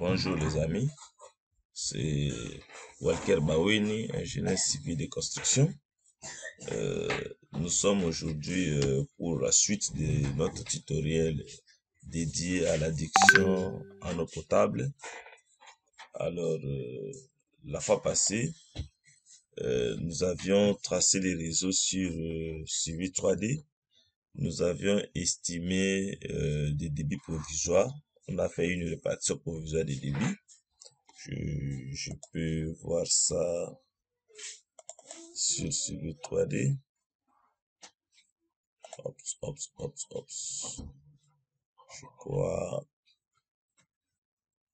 Bonjour les amis, c'est Walker Baweni, ingénieur civil de construction. Nous sommes aujourd'hui pour la suite de notre tutoriel dédié à l'adduction en eau potable. Alors, la fois passée, nous avions tracé les réseaux sur Civil 3D. Nous avions estimé des débits provisoires. On a fait une répartition provisoire des débits. Je peux voir ça sur Civil 3D. Je crois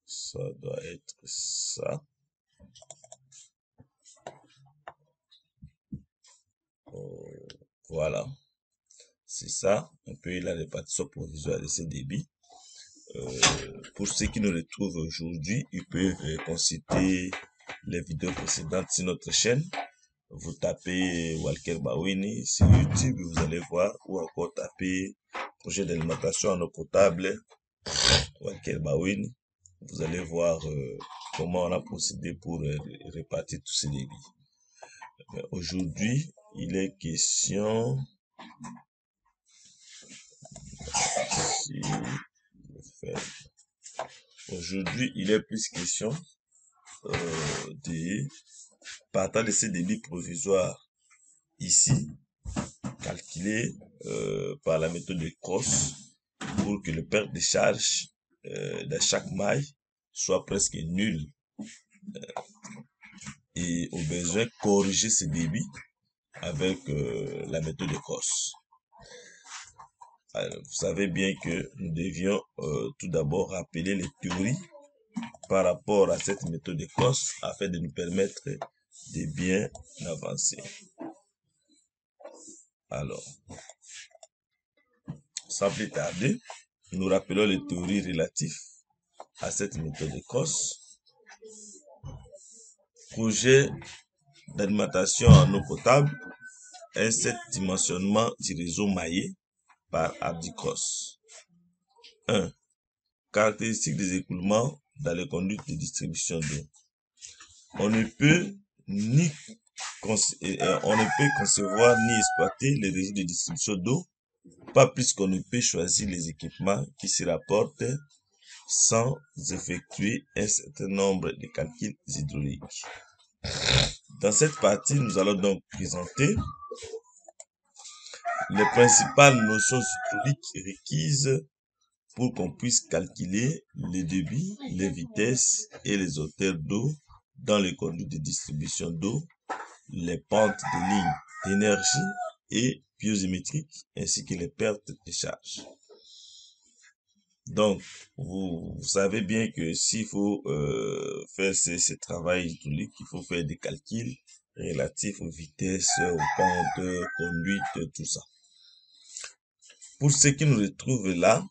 ça doit être ça. Voilà. C'est ça, un peu la répartition provisoire de ces débits. Pour ceux qui nous retrouvent aujourd'hui, ils peuvent consulter les vidéos précédentes sur notre chaîne. Vous tapez Walker Baweni sur YouTube, vous allez voir, ou encore tapez projet d'alimentation en eau potable Walker Baweni. Vous allez voir comment on a procédé pour répartir tous ces débits. Aujourd'hui, il est question Aujourd'hui, il est plus question de partant de ces débits provisoires ici, calculés par la méthode de CROSS pour que le perte de charge de chaque maille soit presque nul et au besoin corriger ces débits avec la méthode de CROSS. Alors, vous savez bien que nous devions tout d'abord rappeler les théories par rapport à cette méthode de CROSS afin de nous permettre de bien avancer. Alors, sans plus tarder, nous rappelons les théories relatives à cette méthode de CROSS. Projet d'alimentation en eau potable, un set dimensionnement du réseau maillé par Abdi-CROSS. 1. Caractéristiques des écoulements dans les conduites de distribution d'eau. On ne peut concevoir ni exploiter les réseaux de distribution d'eau, pas plus qu'on ne peut choisir les équipements qui s'y rapportent sans effectuer un certain nombre de calculs hydrauliques. Dans cette partie, nous allons donc présenter les principales notions hydrauliques requises pour qu'on puisse calculer les débits, les vitesses et les hauteurs d'eau dans les conduits de distribution d'eau, les pentes de lignes d'énergie et piézométriques, ainsi que les pertes de charge. Donc, vous savez bien que s'il faut faire ce travail hydraulique, il faut faire des calculs relatifs aux vitesses, aux pentes, conduites, tout ça. Pour ceux qui nous retrouvent là,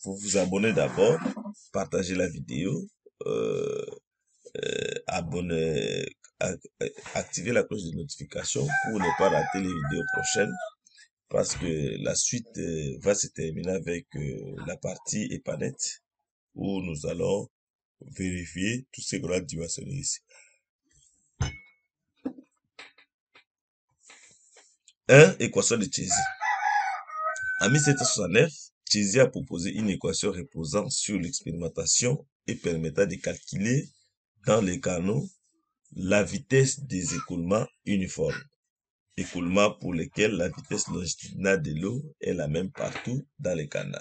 faut vous abonner d'abord, partager la vidéo, activer la cloche de notification pour ne pas rater les vidéos prochaines, parce que la suite va se terminer avec la partie EPANET où nous allons vérifier tout ce qu'on a dimensionné ici. 1. Équation de Chézy. En 1769, Chézy a proposé une équation reposant sur l'expérimentation et permettant de calculer dans les canaux la vitesse des écoulements uniformes. Écoulements pour lesquels la vitesse longitudinale de l'eau est la même partout dans les canaux.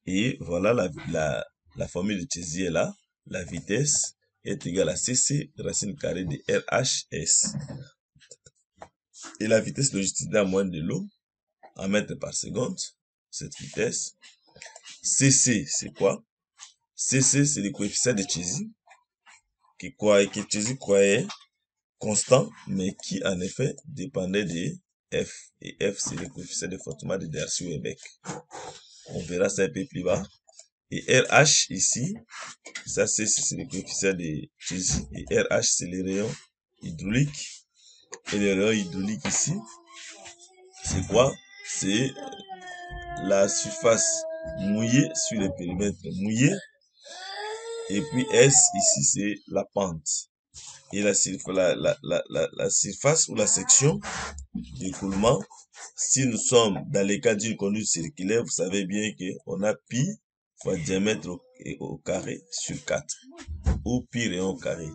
Et voilà la formule de Chézy est là. La vitesse est égale à CC racine carrée de RHS. Et la vitesse longitudinale moyenne de l'eau en mètres par seconde, cette vitesse. CC, c'est quoi? CC, c'est le coefficient de Chézy, que Chézy croyait constant, mais qui en effet dépendait de F. Et F, c'est le coefficient de frottement de Darcy-Weber. On verra ça un peu plus bas. Et RH ici, ça c'est le coefficient de Chézy. Et RH, c'est les rayons hydrauliques. Et les rayons hydrauliques ici, c'est quoi? C'est la surface mouillé sur le périmètre mouillé. Et puis S, ici, c'est la pente. Et la surface ou la section d'écoulement, si nous sommes dans le cas d'une conduite circulaire, vous savez bien qu'on a pi fois diamètre au carré sur 4, ou pi rayon au carré.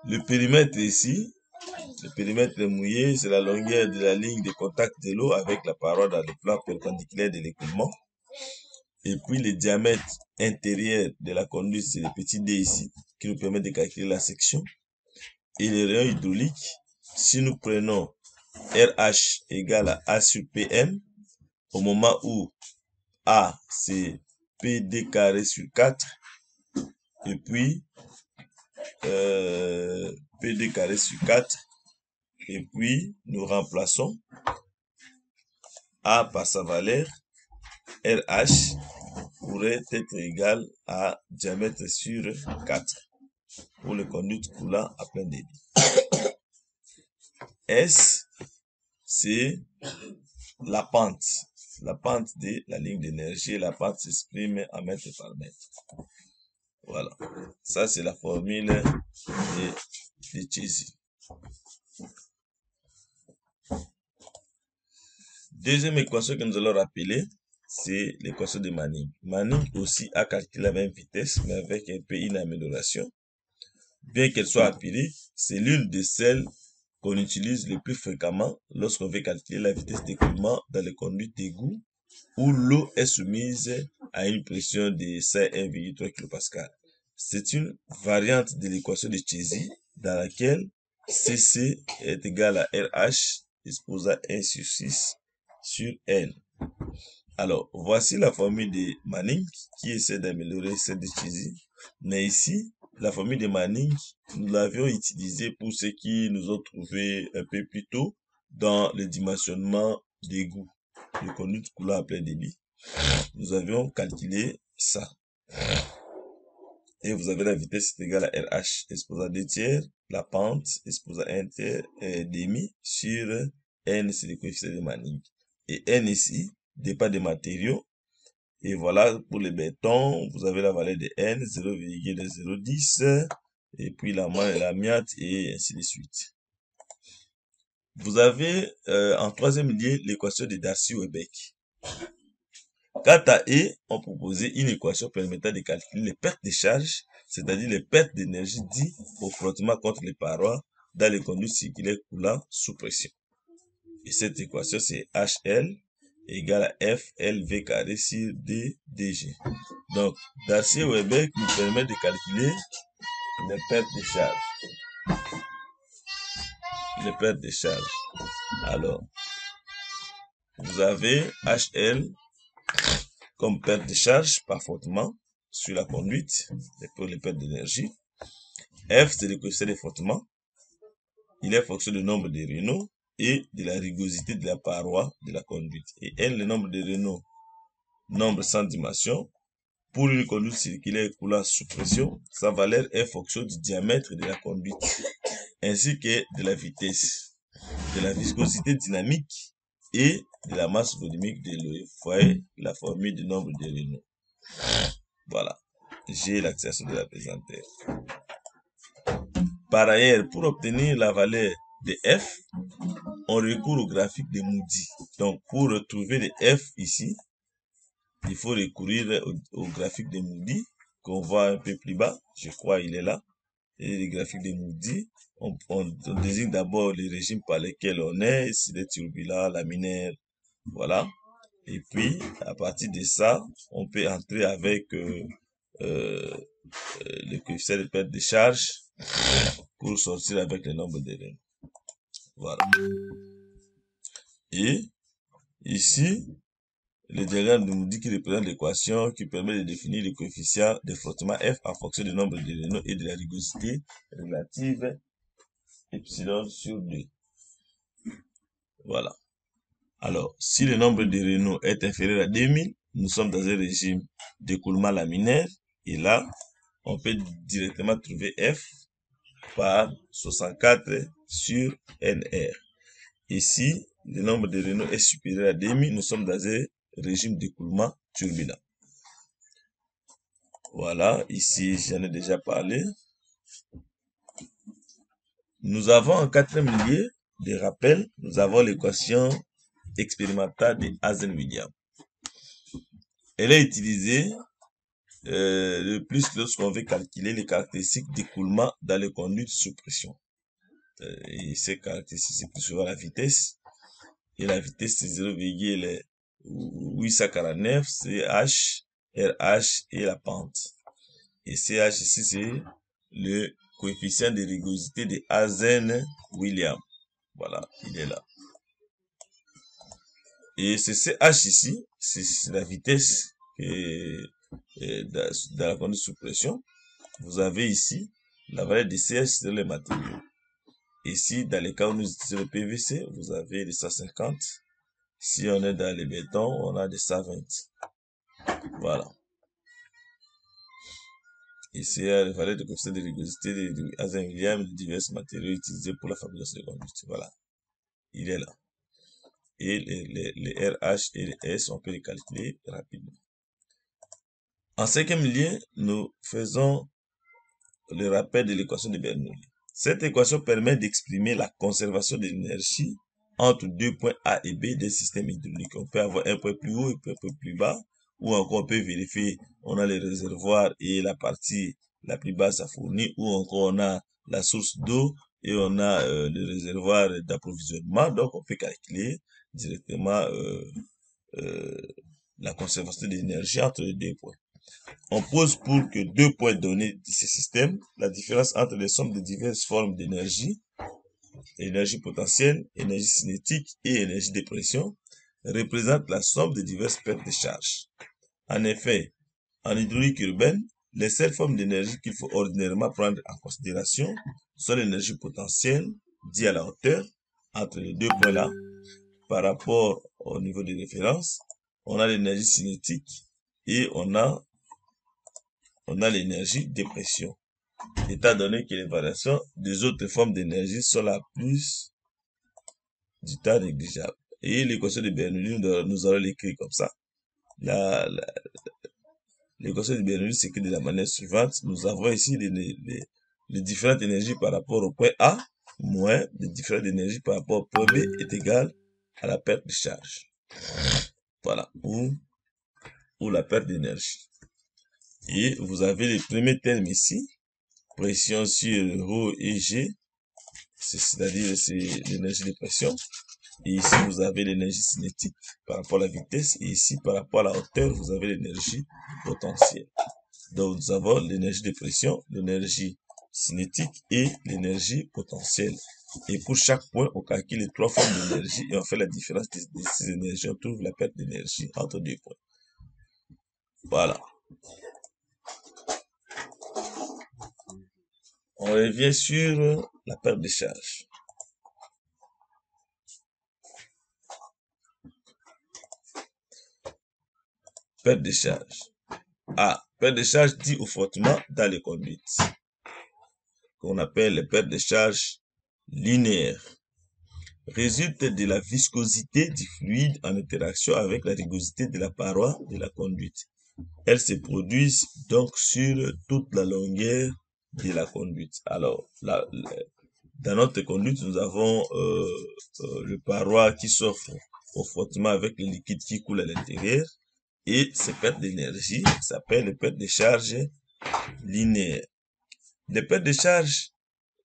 Le périmètre ici, le périmètre mouillé, c'est la longueur de la ligne de contact de l'eau avec la paroi dans le plan perpendiculaire de l'écoulement. Et puis le diamètre intérieur de la conduite, c'est le petit d ici, qui nous permet de calculer la section. Et le rayon hydraulique, si nous prenons RH égale à A sur PM, au moment où A, c'est PD carré sur 4, et puis PD carré sur 4, et puis nous remplaçons A par sa valeur, RH pourrait être égal à diamètre sur 4 pour le conduite coulant à plein débit. S, c'est la pente de la ligne d'énergie. La pente s'exprime en mètres par mètre. Voilà. Ça, c'est la formule de Chézy. Deuxième équation que nous allons rappeler, c'est l'équation de Manning. Manning aussi a calculé la même vitesse, mais avec un peu une amélioration. Bien qu'elle soit empirique, c'est l'une de celles qu'on utilise le plus fréquemment lorsqu'on veut calculer la vitesse d'écoulement dans les conduites d'égout où l'eau est soumise à une pression de 1,3 kPa. C'est une variante de l'équation de Chézy dans laquelle Cc est égal à RH exposé à 1 sur 6 sur N. Alors, voici la formule de Manning qui essaie d'améliorer celle de Chézy. Mais ici, la formule de Manning, nous l'avions utilisée pour ce qui nous ont trouvé un peu plus tôt dans le dimensionnement d'égout, de conduite coulant à plein débit. Nous avions calculé ça. Et vous avez la vitesse égale à RH exposé à 2 tiers, la pente exposé à 1 tiers et demi sur N, c'est le coefficient de Manning. Et N ici, départ des matériaux. Et voilà, pour le béton, vous avez la valeur de N, 0,010, et puis l'amiante, et ainsi de suite. Vous avez en troisième lieu l'équation de Darcy-Weber. Quant à E, on proposait une équation permettant de calculer les pertes de charge, c'est-à-dire les pertes d'énergie dues au frottement contre les parois dans les conduites circulaires coulant sous pression. Et cette équation, c'est HL égale à FLV carré sur DG. Donc, Darcy-Weber nous permet de calculer les pertes de charge. Les pertes de charge. Alors, vous avez HL comme perte de charge par frottement sur la conduite pour les pertes d'énergie. F, c'est le coefficient de frottement. Il est fonction du nombre de Renault et de la rugosité de la paroi de la conduite. Et N, le nombre de Renault, nombre sans dimension. Pour une conduite circulaire coulant sous pression, sa valeur est fonction du diamètre de la conduite, ainsi que de la vitesse, de la viscosité dynamique et de la masse volumique de l'eau. Vous voyez la formule du nombre de Renault. Voilà, j'ai l'accession de la pesanteur. Par ailleurs, pour obtenir la valeur de F, on recourt au graphique de Moody. Donc, pour retrouver le F ici, il faut recourir au graphique de Moody, qu'on voit un peu plus bas. Je crois il est là. Et le graphique de Moody, on désigne d'abord les régimes par lesquels on est, c'est des turbulents, laminaires, voilà. Et puis, à partir de ça, on peut entrer avec le coefficient de perte de charge pour sortir avec le nombre de Renault. Voilà. Et ici, le diagramme de Moody qui représente l'équation qui permet de définir le coefficient de frottement F en fonction du nombre de Renault et de la rugosité relative epsilon sur 2. Voilà. Alors, si le nombre de Renault est inférieur à 2000, nous sommes dans un régime d'écoulement laminaire. Et là, on peut directement trouver F par 64 sur NR. Et si le nombre de Renault est supérieur à 2000, nous sommes dans un régime d'écoulement turbulent. Voilà, ici j'en ai déjà parlé. Nous avons en quatrième lieu de rappel, nous avons l'équation expérimentale de Hazen-Williams. Elle est utilisée le plus lorsqu'on veut calculer les caractéristiques d'écoulement dans les conduites sous pression. Et ces caractéristiques, c'est plus souvent la vitesse. Et la vitesse, c'est 0,849, CH, RH et la pente. Et CH ici, c'est le coefficient de rigorosité de Hazen-Williams. Voilà, il est là. Et ce CH ici, c'est la vitesse dans la conduite sous pression. Vous avez ici la valeur de CH sur les matériaux. Ici, dans les cas où nous utilisons le PVC, vous avez des 150. Si on est dans les bétons, on a des 120. Voilà. Ici, il y a les valeurs de coefficient de rigorosité de Hazen-Williams de divers matériaux utilisés pour la fabrication de conduite. Voilà. Il est là. Et les RH et les S, on peut les calculer rapidement. En cinquième lieu, nous faisons le rappel de l'équation de Bernoulli. Cette équation permet d'exprimer la conservation de l'énergie entre deux points A et B d'un système hydraulique. On peut avoir un point plus haut et un point plus bas, ou encore on peut vérifier, on a les réservoirs et la partie la plus basse à fournir, ou encore on a la source d'eau et on a le réservoir d'approvisionnement. Donc on peut calculer directement la conservation de l'énergie entre les deux points. On pose pour que deux points donnés de ce système, la différence entre les sommes de diverses formes d'énergie, énergie potentielle, énergie cinétique et énergie de pression, représente la somme de diverses pertes de charge. En effet, en hydraulique urbaine, les seules formes d'énergie qu'il faut ordinairement prendre en considération sont l'énergie potentielle, due à la hauteur, entre les deux points-là, par rapport au niveau de référence. On a l'énergie cinétique et on a l'énergie de pression, étant donné que les variations des autres formes d'énergie sont la plus du temps négligeable. Et l'équation de Bernoulli, nous allons l'écrire comme ça. L'équation de Bernoulli s'écrit de la manière suivante. Nous avons ici les différentes énergies par rapport au point A, moins les différentes énergies par rapport au point B est égal à la perte de charge. Voilà, ou la perte d'énergie. Et vous avez les premiers termes ici, pression sur ρ et G, c'est-à-dire c'est l'énergie de pression. Et ici, vous avez l'énergie cinétique par rapport à la vitesse. Et ici, par rapport à la hauteur, vous avez l'énergie potentielle. Donc, nous avons l'énergie de pression, l'énergie cinétique et l'énergie potentielle. Et pour chaque point, on calcule les trois formes d'énergie et on fait la différence de ces énergies. On trouve la perte d'énergie entre deux points. Voilà. On revient sur la perte de charge. Perte de charge. Perte de charge due au frottement dans les conduites, qu'on appelle les pertes de charge linéaires, résulte de la viscosité du fluide en interaction avec la rugosité de la paroi de la conduite. Elles se produisent donc sur toute la longueur de la conduite. Alors, dans notre conduite, nous avons le paroi qui s'offre au frottement avec le liquide qui coule à l'intérieur. Et ces pertes d'énergie s'appellent les pertes de charge linéaires. Les pertes de charge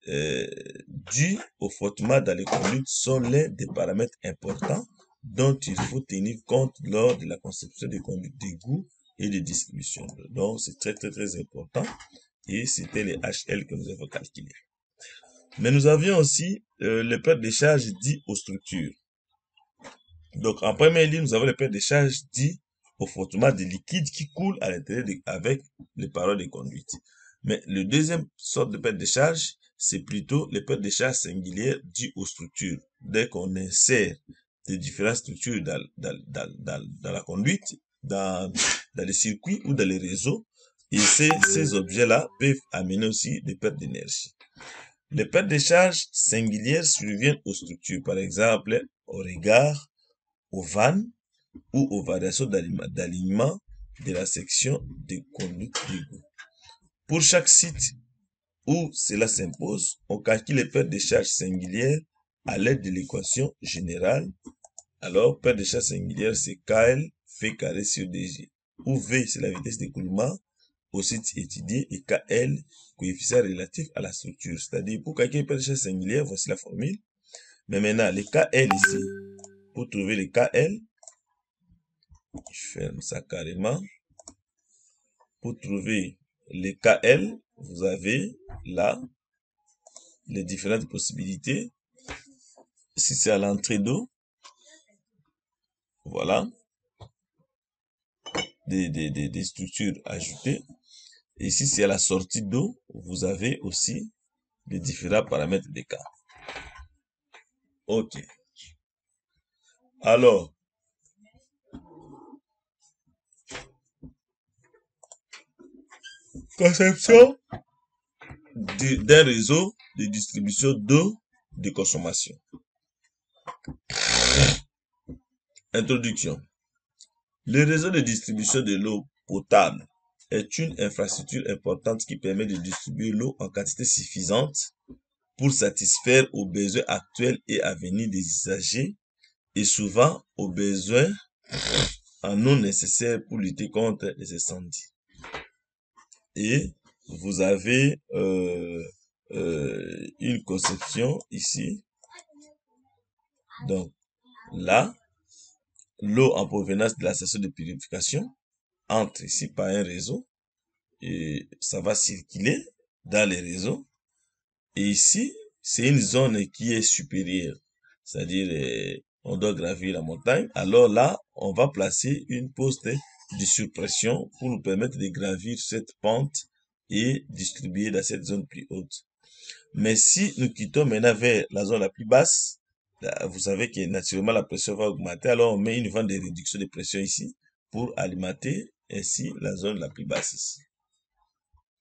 dues au frottement dans les conduites sont l'un des paramètres importants dont il faut tenir compte lors de la conception des conduites d'égout et de distribution. Donc, c'est très, très, très important. Et c'était les HL que nous avons calculés. Mais nous avions aussi les pertes de charge dues aux structures. Donc, en première ligne, nous avons les pertes de charge dues au frottement des liquides qui coulent à l'intérieur avec les parois de conduite. Mais le deuxième sorte de perte de charge, c'est plutôt les pertes de charge singulières dues aux structures. Dès qu'on insère des différentes structures dans la conduite, dans les circuits ou dans les réseaux, et ces objets-là peuvent amener aussi des pertes d'énergie. Les pertes de charge singulières surviennent aux structures, par exemple, au regard, aux vannes, ou aux variations d'alignement de la section de conduite d'égout. Pour chaque site où cela s'impose, on calcule les pertes de charge singulières à l'aide de l'équation générale. Alors, perte de charge singulière, c'est KL V carré sur DG, où V, c'est la vitesse d'écoulement au site étudié, et KL, coefficient relatif à la structure. C'est-à-dire, pour calculer perte de charge singulière, voici la formule. Mais maintenant, les KL ici, pour trouver les KL, je ferme ça carrément. Pour trouver les KL, vous avez là les différentes possibilités. Si c'est à l'entrée d'eau, voilà, des structures ajoutées. Et si c'est à la sortie d'eau, vous avez aussi les différents paramètres des cas. Ok. Alors, conception d'un réseau de distribution d'eau de consommation. Introduction. Le réseau de distribution de l'eau potable est une infrastructure importante qui permet de distribuer l'eau en quantité suffisante pour satisfaire aux besoins actuels et à venir des usagers et souvent aux besoins en eau nécessaires pour lutter contre les incendies. Et vous avez une conception ici. Donc là, l'eau en provenance de la station de purification entre ici par un réseau et ça va circuler dans les réseaux. Et ici, c'est une zone qui est supérieure, c'est-à-dire on doit gravir la montagne. Alors là, on va placer une poste de surpression pour nous permettre de gravir cette pente et distribuer dans cette zone plus haute. Mais si nous quittons maintenant vers la zone la plus basse, là, vous savez que naturellement la pression va augmenter, alors on met une vanne de réduction de pression ici pour alimenter ainsi la zone la plus basse ici.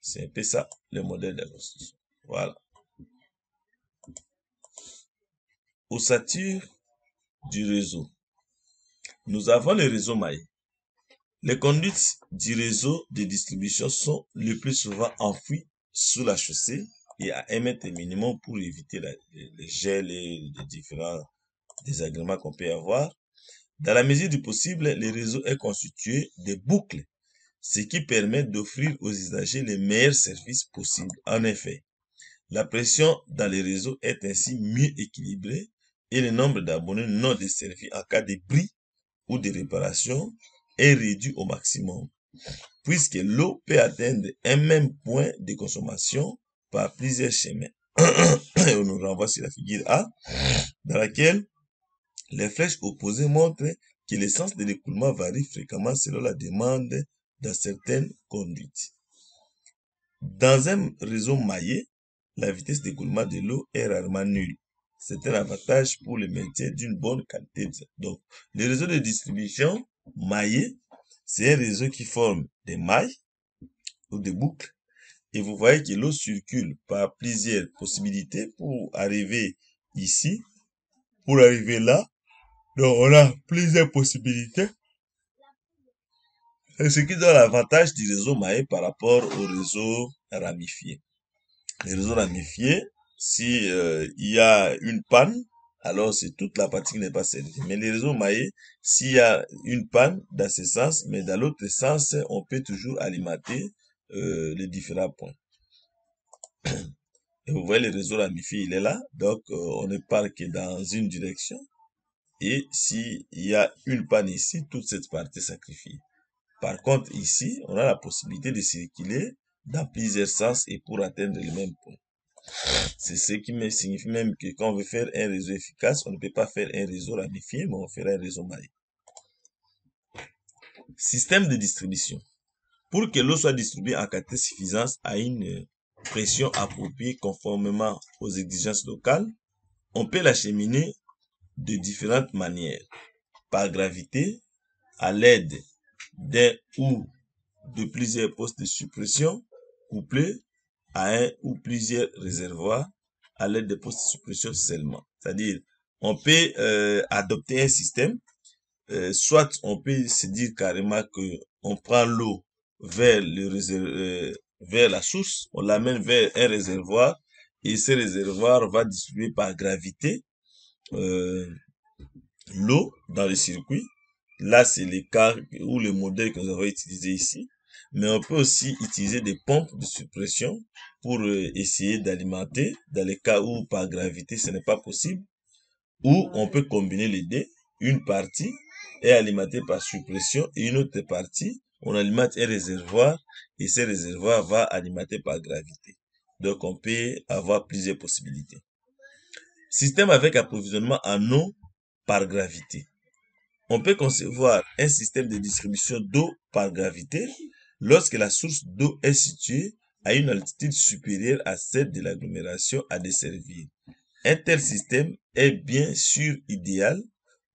C'est un peu ça le modèle de construction. Voilà. Ossature du réseau. Nous avons le réseau maillé. Les conduites du réseau de distribution sont le plus souvent enfouies sous la chaussée et à 1 mètre minimum pour éviter les gels et les différents désagréments qu'on peut avoir. Dans la mesure du possible, le réseau est constitué de boucles, ce qui permet d'offrir aux usagers les meilleurs services possibles. En effet, la pression dans les réseaux est ainsi mieux équilibrée et le nombre d'abonnés non desservis en cas de bris ou de réparation est réduit au maximum, puisque l'eau peut atteindre un même point de consommation par plusieurs chemins. On nous renvoie sur la figure A, dans laquelle les flèches opposées montrent que l'essence de l'écoulement varie fréquemment selon la demande dans certaines conduites. Dans un réseau maillé, la vitesse d'écoulement de l'eau est rarement nulle. C'est un avantage pour le maintien d'une bonne qualité. Donc, le réseau de distribution maillé, c'est un réseau qui forme des mailles ou des boucles. Et vous voyez que l'eau circule par plusieurs possibilités pour arriver ici, pour arriver là. Donc, on a plusieurs possibilités. Et ce qui donne l'avantage du réseau maillé par rapport au réseau ramifié. Les réseaux ramifiés, si il y a une panne, alors c'est toute la partie qui n'est pas servie. Mais les réseaux maillés, s'il y a une panne dans ce sens, mais dans l'autre sens, on peut toujours alimenter les différents points. Et vous voyez, le réseau ramifié, il est là. Donc, on ne parle que dans une direction. Et s'il y a une panne ici, toute cette partie est sacrifiée. Par contre, ici, on a la possibilité de circuler dans plusieurs sens et pour atteindre le même point. C'est ce qui signifie même que quand on veut faire un réseau efficace, on ne peut pas faire un réseau ramifié, mais on fera un réseau maillé. Système de distribution. Pour que l'eau soit distribuée en quantité suffisante à une pression appropriée conformément aux exigences locales, on peut l'acheminer de différentes manières. Par gravité, à l'aide d'un ou de plusieurs postes de suppression couplés à un ou plusieurs réservoirs à l'aide de postes de suppression seulement. C'est-à-dire, on peut adopter un système soit on peut se dire carrément que on prend l'eau vers vers la source, on l'amène vers un réservoir et ce réservoir va distribuer par gravité euh, l'eau dans le circuit. Là, c'est le cas ou le modèle que nous avons utilisé ici. Mais on peut aussi utiliser des pompes de suppression pour essayer d'alimenter dans les cas où par gravité ce n'est pas possible. Ou on peut combiner les deux. Une partie est alimentée par suppression et une autre partie, on alimente un réservoir et ce réservoir va alimenter par gravité. Donc on peut avoir plusieurs possibilités. Système avec approvisionnement en eau par gravité. On peut concevoir un système de distribution d'eau par gravité lorsque la source d'eau est située à une altitude supérieure à celle de l'agglomération à desservir. Un tel système est bien sûr idéal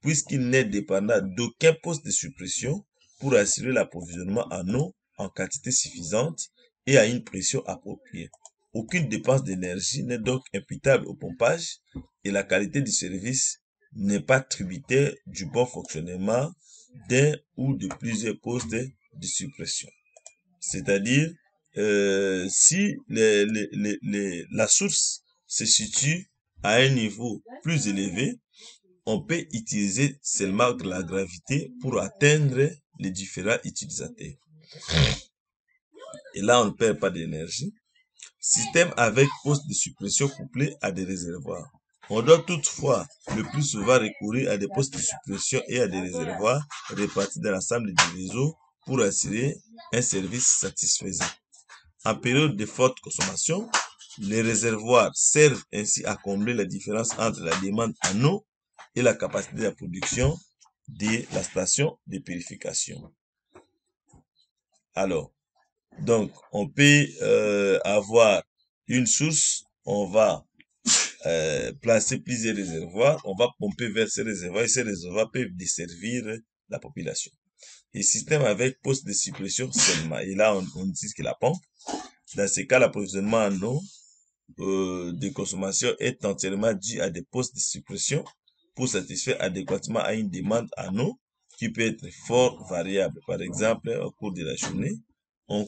puisqu'il n'est dépendant d'aucun poste de suppression pour assurer l'approvisionnement en eau en quantité suffisante et à une pression appropriée. Aucune dépense d'énergie n'est donc imputable au pompage et la qualité du service n'est pas tributaire du bon fonctionnement d'un ou de plusieurs postes de suppression. C'est-à-dire, si la source se situe à un niveau plus élevé, on peut utiliser seulement la gravité pour atteindre les différents utilisateurs. Et là, on ne perd pas d'énergie. Système avec poste de suppression couplé à des réservoirs. On doit toutefois le plus souvent recourir à des postes de suppression et à des réservoirs répartis dans l'ensemble du réseau pour assurer un service satisfaisant. En période de forte consommation, les réservoirs servent ainsi à combler la différence entre la demande en eau et la capacité de la production de la station de purification. Alors, donc, on peut avoir une source, on va placer plusieurs réservoirs, on va pomper vers ces réservoirs et ces réservoirs peuvent desservir la population. Et système avec poste de suppression seulement. Et là, on utilise que la pompe. Dans ce cas, l'approvisionnement en eau de consommation est entièrement dû à des postes de suppression pour satisfaire adéquatement à une demande en eau qui peut être fort variable. Par exemple, au cours de la journée, on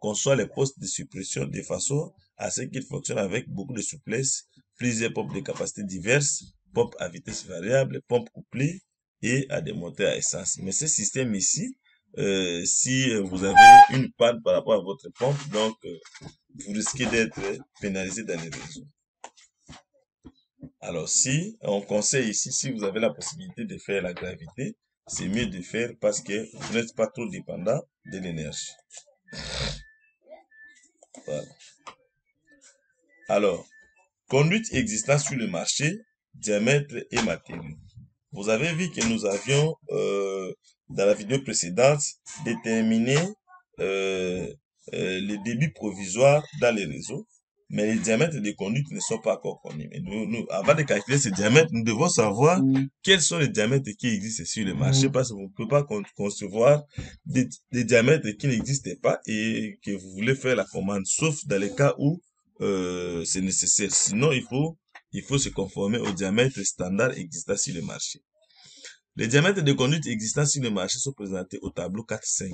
conçoit les postes de suppression de façon à ce qu'ils fonctionnent avec beaucoup de souplesse, plusieurs pompes de capacités diverses, pompes à vitesse variable, pompes couplées et à des moteurs à essence. Mais ce système ici, si vous avez une panne par rapport à votre pompe, donc vous risquez d'être pénalisé dans les réseaux. Alors si on conseille ici, si vous avez la possibilité de faire la gravité, c'est mieux de faire parce que vous n'êtes pas trop dépendant de l'énergie. Voilà. Alors, conduite existant sur le marché, diamètre et matériaux. Vous avez vu que nous avions, dans la vidéo précédente, déterminé les débits provisoires dans les réseaux, mais les diamètres de conduite ne sont pas encore connus. Mais avant de calculer ces diamètres, nous devons savoir quels sont les diamètres qui existent sur le marché, parce que vous ne pouvez pas concevoir des diamètres qui n'existent pas et que vous voulez faire la commande, sauf dans les cas où c'est nécessaire. Sinon, il faut se conformer aux diamètres standards existants sur le marché. Les diamètres de conduite existants sur le marché sont présentés au tableau 4-5.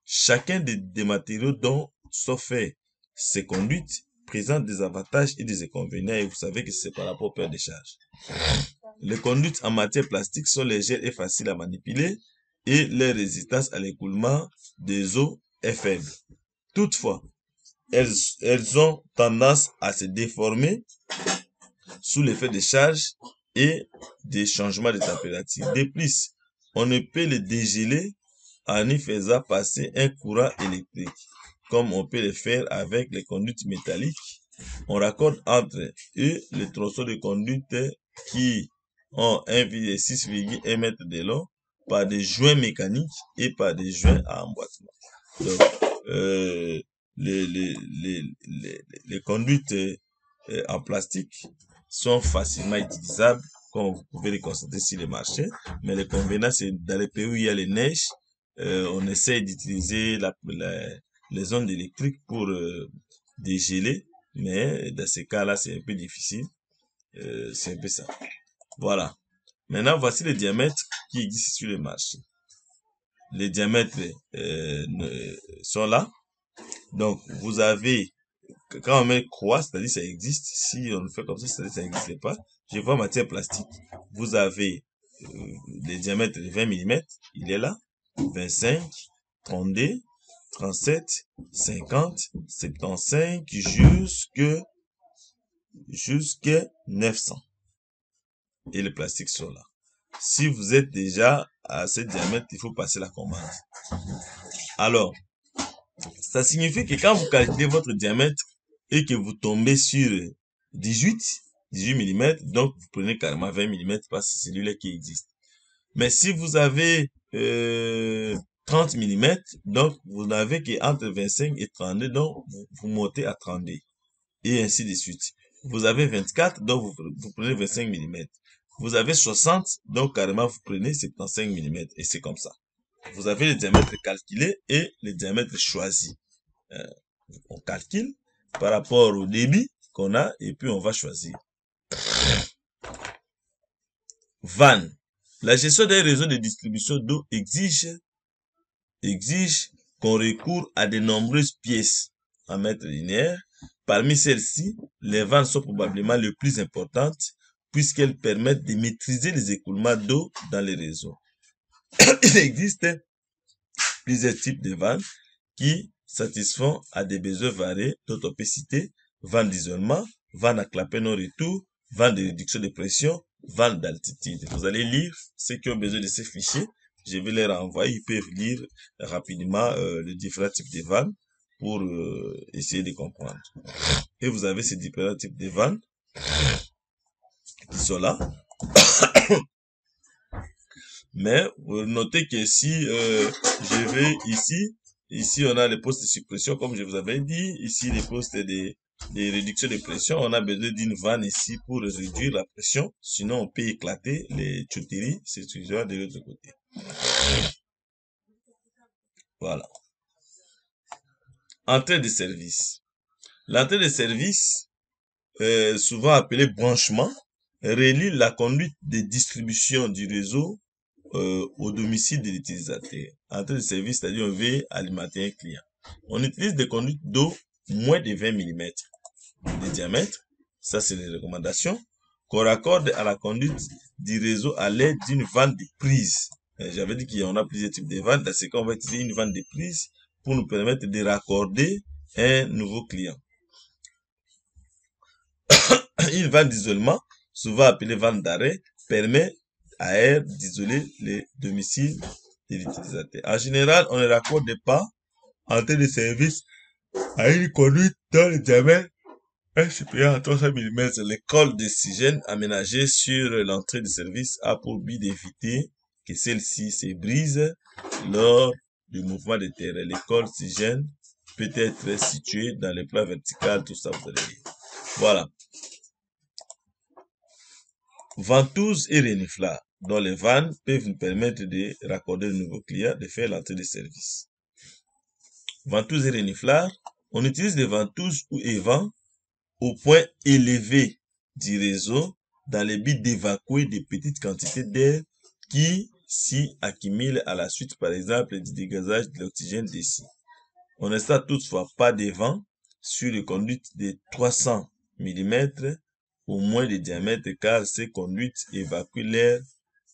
Chacun des matériaux dont sont faits ces conduites présente des avantages et des inconvénients et vous savez que c'est par rapport au père des charges. Les conduites en matière plastique sont légères et faciles à manipuler et leur résistance à l'écoulement des eaux est faible. Toutefois, elles ont tendance à se déformer sous l'effet des charges et des changements de température. De plus, on ne peut les dégeler en y faisant passer un courant électrique, comme on peut le faire avec les conduites métalliques. On raccorde entre eux les tronçons de conduite qui ont 6,1 m de long par des joints mécaniques et par des joints à emboîtement. Donc, les conduites en plastique sont facilement utilisables, comme vous pouvez les constater sur les marchés, mais le convénient, c'est dans les pays où il y a les neiges, on essaie d'utiliser les ondes électriques pour dégeler, mais dans ces cas-là, c'est un peu difficile. C'est un peu ça. Voilà. Maintenant, voici le diamètre qui existent sur le marché. Les diamètres sont là. Donc, vous avez, quand on met croix, c'est-à-dire ça existe. Si on le fait comme ça, c'est-à-dire ça n'existe pas. Je vois matière plastique. Vous avez les diamètres de 20 mm, il est là. 25, 32, 37, 50, 75, jusque 900. Et les plastiques sont là. Si vous êtes déjà à ce diamètre, il faut passer la commande. Alors, ça signifie que quand vous calculez votre diamètre et que vous tombez sur 18 mm, donc vous prenez carrément 20 mm parce que c'est celui-là qui existe. Mais si vous avez 30 mm, donc vous n'avez qu'entre 25 et 32, donc vous montez à 32. Et ainsi de suite. Vous avez 24, donc vous prenez 25 mm. Vous avez 60, donc carrément vous prenez 75 mm. Et c'est comme ça. Vous avez le diamètre calculé et le diamètre choisi. On calcule par rapport au débit qu'on a et puis on va choisir. Vanne. La gestion des réseaux de distribution d'eau exige qu'on recourt à de nombreuses pièces en mètres linéaires. Parmi celles-ci, les vannes sont probablement les plus importantes puisqu'elles permettent de maîtriser les écoulements d'eau dans les réseaux. Il existe plusieurs types de vannes qui satisfont à des besoins variés, dont on peut citer vannes d'isolement, vannes à clapet non retour, vannes de réduction de pression, vannes d'altitude. Vous allez lire ceux qui ont besoin de ces fichiers. Je vais les renvoyer. Ils peuvent lire rapidement les différents types de vannes pour essayer de comprendre. Et vous avez ces différents types de vannes qui sont là. Mais vous notez que si je vais ici on a les postes de suppression comme je vous avais dit, ici les postes de réduction de pression, on a besoin d'une vanne ici pour réduire la pression, sinon on peut éclater les tuyauteries, c'est toujours de l'autre côté. Voilà. Entrée de service. L'entrée de service, souvent appelée branchement, relie la conduite de distribution du réseau au domicile de l'utilisateur. Entrée de service, c'est-à-dire on veut alimenter un client. On utilise des conduites d'eau moins de 20 mm de diamètre. Ça, c'est les recommandations. Qu'on raccorde à la conduite du réseau à l'aide d'une vanne de prise. J'avais dit qu'il y en a plusieurs types de vannes. Dans ce cas, on va utiliser une vanne de prise pour nous permettre de raccorder un nouveau client. Une vanne d'isolement, souvent appelée vanne d'arrêt, permet à elle d'isoler les domiciles de l'utilisateur. En général, on ne raccorde pas entrée de service à une conduite dans le diamètre supérieur à 300 mm. Le col d'oxygène aménagé sur l'entrée de service a pour but d'éviter que celle-ci se brise lors du mouvement de terrain. Le col d'oxygène peut être situé dans le plan vertical, tout ça vous allez lire. Voilà. Ventouse et reniflard, dont les vannes peuvent nous permettre de raccorder de nouveaux clients, de faire l'entrée de service. Ventouse et reniflard, on utilise les ventouses ou évents au point élevé du réseau dans le but d'évacuer des petites quantités d'air qui s'y accumulent à la suite, par exemple, du dégazage de l'oxygène d'ici. On n'installe toutefois pas de vent sur les conduites de 300 mm ou moins de diamètre car ces conduites évacuent l'air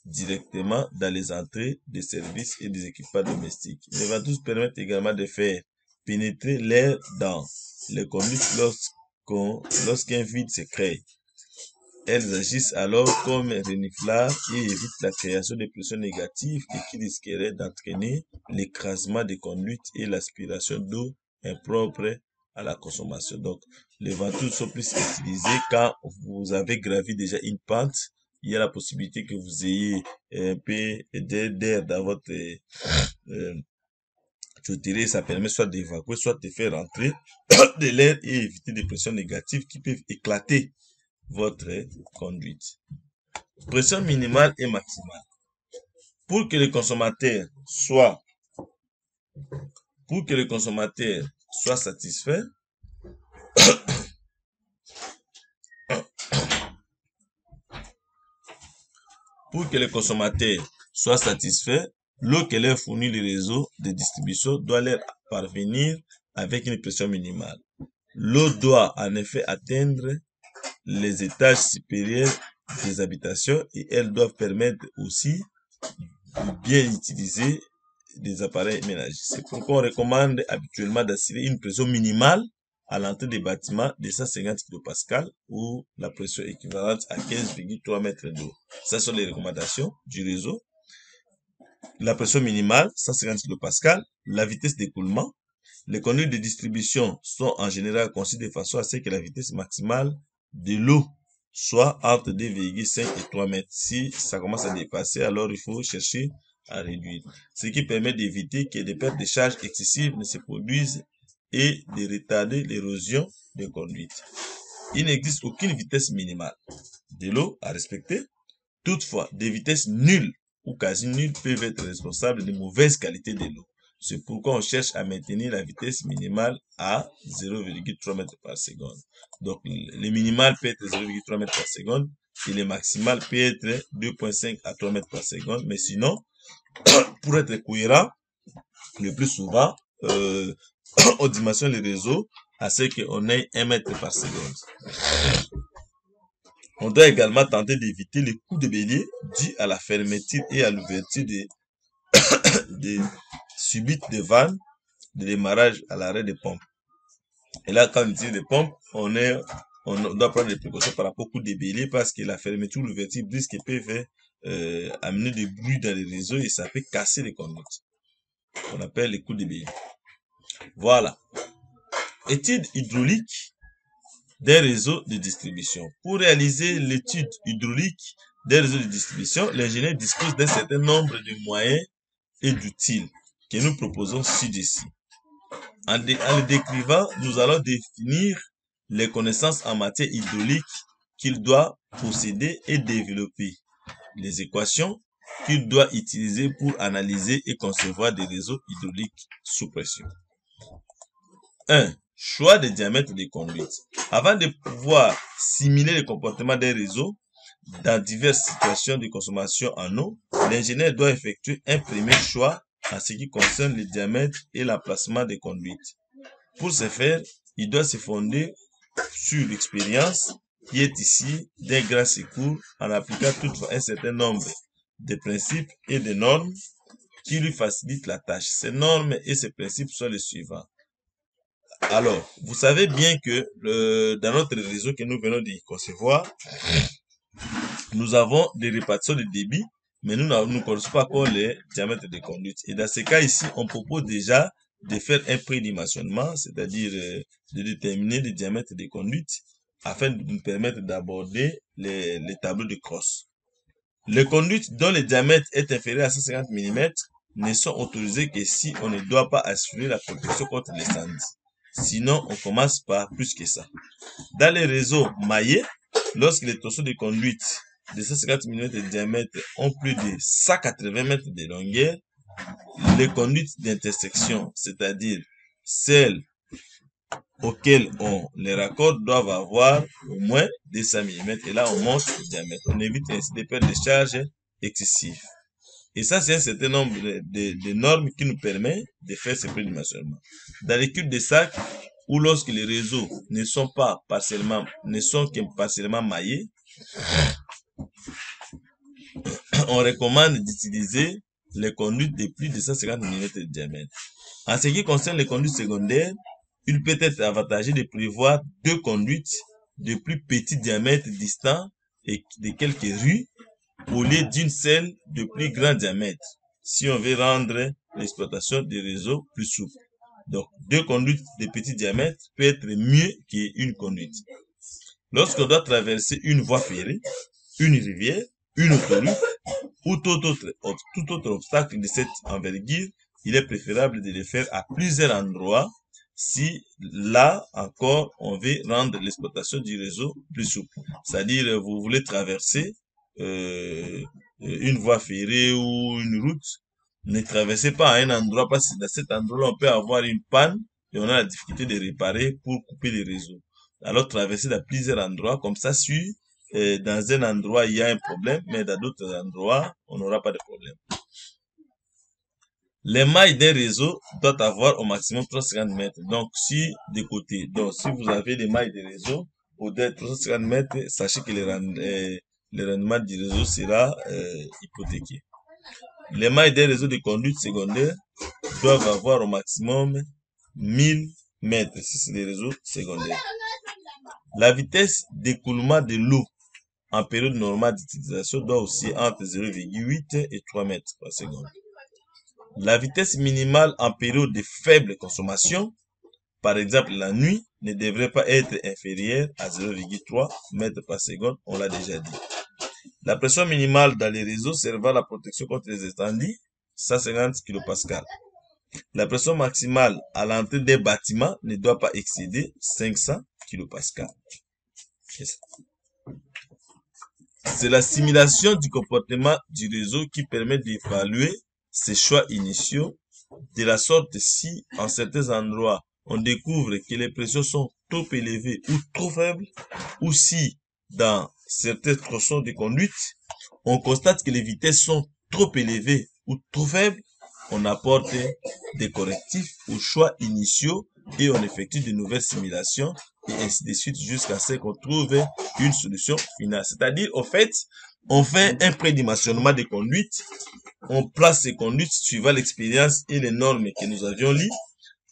directement dans les entrées des services et des équipements domestiques. Les ventouses permettent également de faire pénétrer l'air dans les conduites lorsqu'un vide se crée. Elles agissent alors comme un reniflard et évitent la création de pressions négatives et qui risqueraient d'entraîner l'écrasement des conduites et l'aspiration d'eau impropre à la consommation. Donc, les ventouses sont plus utilisées quand vous avez gravi déjà une pente. Il y a la possibilité que vous ayez un peu d'air dans votre tuyauterie. Ça permet soit d'évacuer, soit de faire rentrer de l'air et éviter des pressions négatives qui peuvent éclater votre conduite. Pression minimale et maximale. Pour que le consommateur soit satisfait, pour que le consommateur soit satisfait, l'eau que leur fournit le réseau de distribution doit leur parvenir avec une pression minimale. L'eau doit en effet atteindre les étages supérieurs des habitations et elles doivent permettre aussi de bien utiliser des appareils ménagers. C'est pourquoi on recommande habituellement d'assurer une pression minimale à l'entrée des bâtiments de 150 kPa ou la pression équivalente à 15,3 mètres d'eau. Ce sont les recommandations du réseau. La pression minimale, 150 kPa, la vitesse d'écoulement. Les conduits de distribution sont en général conçus de façon à ce que la vitesse maximale de l'eau soit entre 2,5 et 3 mètres. Si ça commence à dépasser, alors il faut chercher à réduire. Ce qui permet d'éviter que des pertes de charge excessives ne se produisent et de retarder l'érosion des conduites. Il n'existe aucune vitesse minimale de l'eau à respecter. Toutefois, des vitesses nulles ou quasi nulles peuvent être responsables de mauvaise qualité de l'eau. C'est pourquoi on cherche à maintenir la vitesse minimale à 0,3 mètres par seconde. Donc, le minimal peut être 0,3 mètres par seconde et le maximal peut être 2,5 à 3 mètres par seconde. Mais sinon, pour être cohérent, le plus souvent, on dimensionne le réseau à ce qu'on ait 1 mètre par seconde. On doit également tenter d'éviter les coups de bélier dus à la fermeture et à l'ouverture des subites de vannes de démarrage à l'arrêt des pompes. Et là, quand on utilise des pompes, on doit prendre des précautions par rapport aux coups de bélier parce que la fermeture ou l'ouverture brusque peut faire amener des bruits dans les réseaux et ça peut casser les conduites. On appelle les coups de bélier. Voilà. Étude hydraulique des réseaux de distribution. Pour réaliser l'étude hydraulique des réseaux de distribution, l'ingénieur dispose d'un certain nombre de moyens et d'outils que nous proposons ci-dessus. En le décrivant, nous allons définir les connaissances en matière hydraulique qu'il doit posséder et développer, les équations qu'il doit utiliser pour analyser et concevoir des réseaux hydrauliques sous pression. 1. Choix des diamètres des conduites. Avant de pouvoir simuler le comportement des réseaux dans diverses situations de consommation en eau, l'ingénieur doit effectuer un premier choix en ce qui concerne le diamètre et l'emplacement des conduites. Pour ce faire, il doit se fonder sur l'expérience qui est ici d'un grand secours en appliquant toutefois un certain nombre de principes et de normes qui lui facilitent la tâche. Ces normes et ces principes sont les suivants. Alors, vous savez bien que dans notre réseau que nous venons de concevoir, nous avons des répartitions de débit, mais nous ne connaissons pas encore les diamètres des conduites. Et dans ce cas ici, on propose déjà de faire un prédimensionnement, c'est-à-dire de déterminer les diamètres des conduites afin de nous permettre d'aborder les tableaux de crosse. Les conduites dont le diamètre est inférieur à 150 mm ne sont autorisées que si on ne doit pas assurer la protection contre l'incendie. Sinon, on commence par plus que ça. Dans les réseaux maillés, lorsque les torsions de conduite de 150 mm de diamètre ont plus de 180 mètres de longueur, les conduites d'intersection, c'est-à-dire celles auxquelles on les raccorde, doivent avoir au moins 200 mm. Et là, on monte le diamètre. On évite ainsi des pertes de charge excessives. Et ça, c'est un certain nombre de normes qui nous permet de faire ce prédimensionnement. Dans les cubes de sac, ou lorsque les réseaux ne sont que partiellement maillés, on recommande d'utiliser les conduites de plus de 150 mm de diamètre. En ce qui concerne les conduites secondaires, il peut être avantageux de prévoir deux conduites de plus petit diamètre distant et de quelques rues au lieu d'une seule de plus grand diamètre, si on veut rendre l'exploitation des réseaux plus souple. Donc, deux conduites de petit diamètre peut être mieux qu'une conduite. Lorsqu'on doit traverser une voie ferrée, une rivière, une autoroute ou tout autre obstacle de cette envergure, il est préférable de le faire à plusieurs endroits si là encore on veut rendre l'exploitation du réseau plus souple. C'est-à-dire vous voulez traverser une voie ferrée ou une route, ne traversez pas à un endroit parce que dans cet endroit-là on peut avoir une panne et on a la difficulté de réparer pour couper les réseaux. Alors traversez dans plusieurs endroits comme ça sur dans un endroit, il y a un problème, mais dans d'autres endroits, on n'aura pas de problème. Les mailles d'un réseau doivent avoir au maximum 350 mètres. Donc, si de côté, donc si vous avez des mailles de réseau au-delà de 350 mètres, sachez que le rendement du réseau sera hypothéqué. Les mailles d'un réseau de conduite secondaire doivent avoir au maximum 1000 mètres si c'est des réseaux secondaires. La vitesse d'écoulement de l'eau en période normale d'utilisation doit aussi entre 0,8 et 3 mètres par seconde. La vitesse minimale en période de faible consommation, par exemple la nuit, ne devrait pas être inférieure à 0,3 mètres par seconde, on l'a déjà dit. La pression minimale dans les réseaux servant à la protection contre les incendies, 150 kPa. La pression maximale à l'entrée des bâtiments ne doit pas excéder 500 kPa. C'est la simulation du comportement du réseau qui permet d'évaluer ses choix initiaux, de la sorte si, en certains endroits, on découvre que les pressions sont trop élevées ou trop faibles, ou si, dans certains tronçons de conduite, on constate que les vitesses sont trop élevées ou trop faibles, on apporte des correctifs aux choix initiaux et on effectue de nouvelles simulations et ainsi de suite jusqu'à ce qu'on trouve une solution finale. C'est-à-dire, au fait, on fait un prédimensionnement des conduites, on place ces conduites suivant l'expérience et les normes que nous avions lues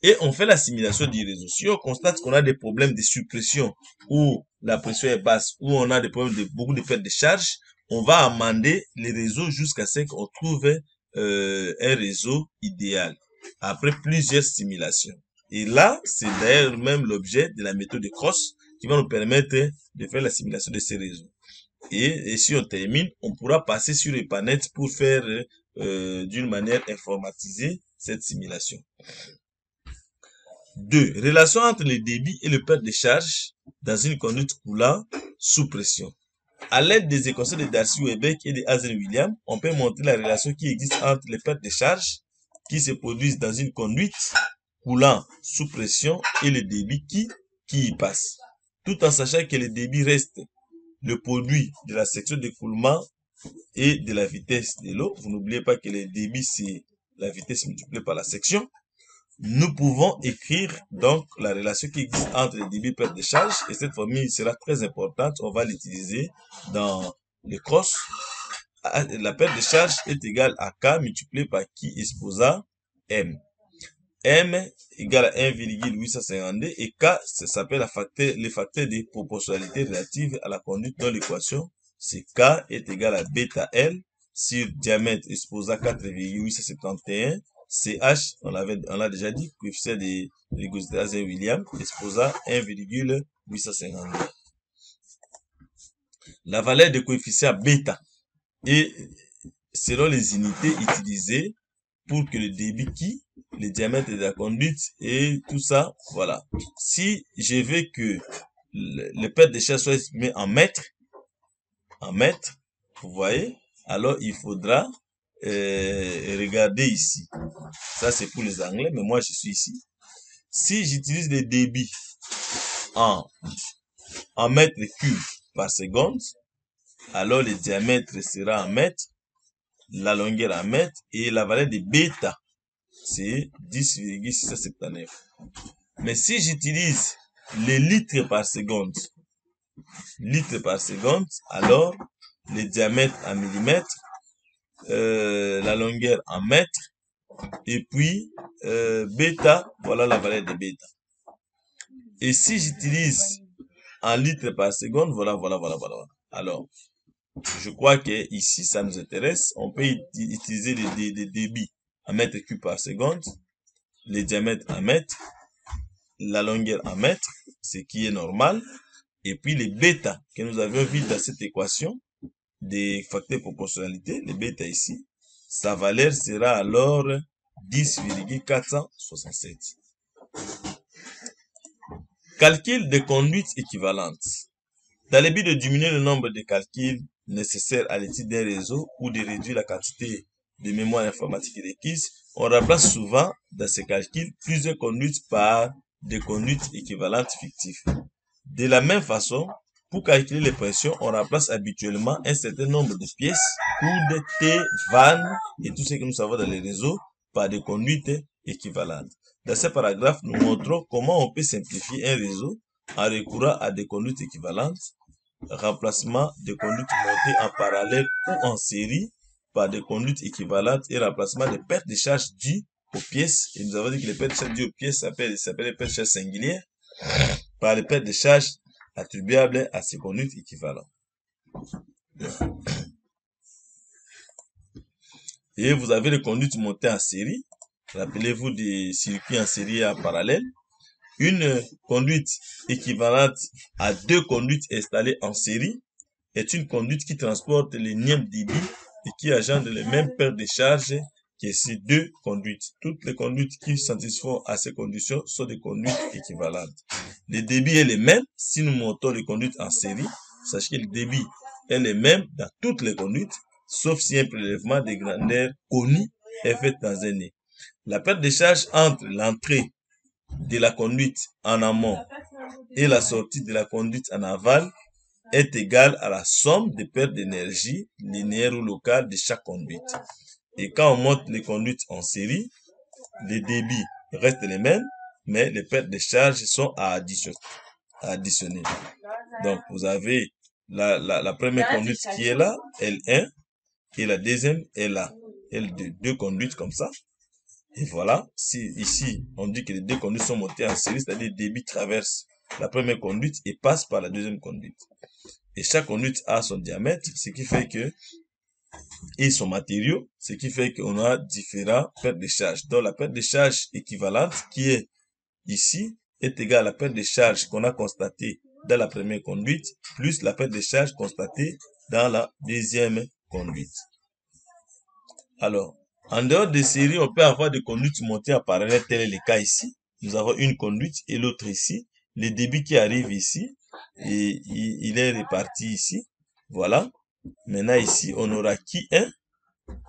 et on fait la simulation du réseau. Si on constate qu'on a des problèmes de suppression où la pression est basse, où on a des problèmes de beaucoup de pertes de charge, on va amender les réseaux jusqu'à ce qu'on trouve un réseau idéal après plusieurs simulations. Et là, c'est d'ailleurs même l'objet de la méthode de Cross qui va nous permettre de faire la simulation de ces réseaux. Et si on termine, on pourra passer sur Epanet pour faire d'une manière informatisée cette simulation. 2. Relation entre le débit et le perte de charge dans une conduite coulant sous pression. À l'aide des équations de Darcy-Weber et de Hazen-Williams, on peut montrer la relation qui existe entre les pertes de charge qui se produisent dans une conduite coulant sous pression et le débit qui y passe, tout en sachant que le débit reste le produit de la section d'écoulement et de la vitesse de l'eau. Vous n'oubliez pas que le débit, c'est la vitesse multipliée par la section. Nous pouvons écrire donc la relation qui existe entre le débit et perte de charge et cette formule sera très importante. On va l'utiliser dans les crosses. La perte de charge est égale à K multiplié par Q exposant M. M égale à 1,852 et K, ça s'appelle le facteur de proportionnalité relative à la conduite dans l'équation. C'est K est égal à bêta L sur diamètre exposant 4,871. CH, on l'a déjà dit, coefficient de rugosité Hazen-Williams exposant 1,852. La valeur de coefficient bêta est selon les unités utilisées pour que le débit qui, le diamètre de la conduite et tout ça, voilà. Si je veux que le perte de charge soit exprimé en mètres, vous voyez, alors il faudra regarder ici. Ça c'est pour les Anglais, mais moi je suis ici. Si j'utilise le débit en mètres cubes par seconde, alors le diamètre sera en mètres, la longueur en mètres et la valeur de bêta c'est 10,679. Mais si j'utilise les litres par seconde, alors le diamètre en millimètres, la longueur en mètres, et puis bêta, voilà la valeur de bêta. Et si j'utilise en litres par seconde, voilà. Alors, je crois que ici ça nous intéresse. On peut utiliser les débits en mètres cubes par seconde, le diamètre en mètres, la longueur en mètres, ce qui est normal, et puis les bêta que nous avions vu dans cette équation des facteurs de proportionnalité, les bêta ici, sa valeur sera alors 10,467. Calcul des conduites équivalentes. Dans le but de diminuer le nombre de calculs nécessaires à l'étude d'un réseau ou de réduire la quantité de mémoire informatique requise, on remplace souvent dans ces calculs plusieurs conduites par des conduites équivalentes fictives. De la même façon, Pour calculer les pressions, on remplace habituellement un certain nombre de pièces, coudes, T, vannes et tout ce que nous savons dans les réseaux par des conduites équivalentes. Dans ce paragraphe, nous montrons comment on peut simplifier un réseau en recourant à des conduites équivalentes, remplacement des conduites montées en parallèle ou en série par des conduites équivalentes et remplacement des pertes de charge dues aux pièces. Et nous avons dit que les pertes de charge dues aux pièces s'appellent les pertes de charge singulières par les pertes de charge attribuables à ces conduites équivalentes. Et vous avez les conduites montées en série. Rappelez-vous des circuits en série et en parallèle. Une conduite équivalente à deux conduites installées en série est une conduite qui transporte l'énième débit et qui engendre les mêmes paires de charges que ces deux conduites. Toutes les conduites qui satisfont à ces conditions sont des conduites équivalentes. Le débit est le même si nous montons les conduites en série. Sachez que le débit est le même dans toutes les conduites, sauf si un prélèvement de grandeur connu est fait dans un nez. La perte de charge entre l'entrée de la conduite en amont et la sortie de la conduite en aval est égale à la somme des pertes d'énergie linéaire ou locale de chaque conduite. Et quand on monte les conduites en série, les débits restent les mêmes, mais les pertes de charge sont à additionner. Donc, vous avez la première conduite qui est là, L1, et la deuxième est là, L2. Deux conduites comme ça. Et voilà, si ici, on dit que les deux conduites sont montées en série, c'est-à-dire le débit traverse la première conduite et passe par la deuxième conduite. Et chaque conduite a son diamètre, ce qui fait que, et son matériau, ce qui fait qu'on a différents pertes de charge. Donc, la perte de charge équivalente, qui est ici, est égale à la perte de charge qu'on a constatée dans la première conduite, plus la perte de charge constatée dans la deuxième conduite. Alors, en dehors des séries, on peut avoir des conduites montées en parallèle, tel est le cas ici. Nous avons une conduite et l'autre ici. Le débit qui arrive ici, et il est réparti ici. Voilà. Maintenant ici, on aura qui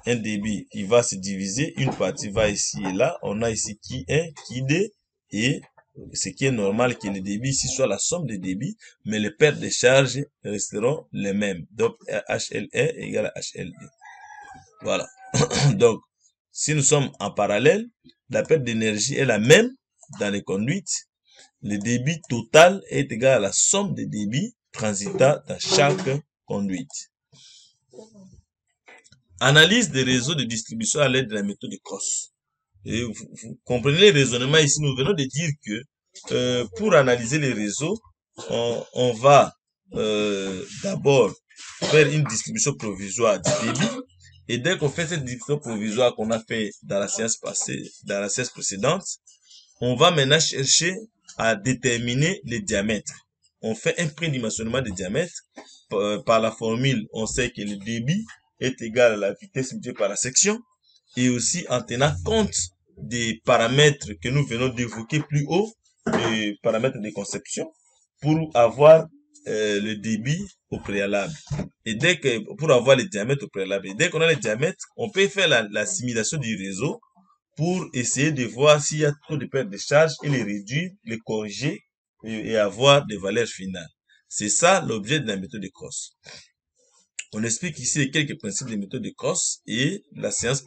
1 débit qui va se diviser. Une partie va ici et là. On a ici qui 1, qui 2 et ce qui est normal que le débit ici soit la somme des débits, mais les pertes de charge resteront les mêmes. Donc HL1 égale à HL2. Voilà. Donc, si nous sommes en parallèle, la perte d'énergie est la même dans les conduites. Le débit total est égal à la somme des débits transitant dans chaque conduite. Analyse des réseaux de distribution à l'aide de la méthode de Cross. Et vous comprenez les raisonnements ici. Nous venons de dire que pour analyser les réseaux, on va d'abord faire une distribution provisoire du débit. Et dès qu'on fait cette distribution provisoire qu'on a fait dans la séance passée, dans la séance précédente, on va maintenant chercher à déterminer les diamètres. On fait un prédimensionnement des diamètres. Par la formule, on sait que le débit est égal à la vitesse multipliée par la section. Et aussi en tenant compte des paramètres que nous venons d'évoquer plus haut, les paramètres de conception, pour avoir le débit au préalable. Et dès que, pour avoir les diamètres au préalable, et dès qu'on a les diamètres, on peut faire la simulation du réseau pour essayer de voir s'il y a trop de pertes de charge et les réduire, les corriger et avoir des valeurs finales. C'est ça l'objet de la méthode de Cross. On explique ici quelques principes de méthode de Cross et la séance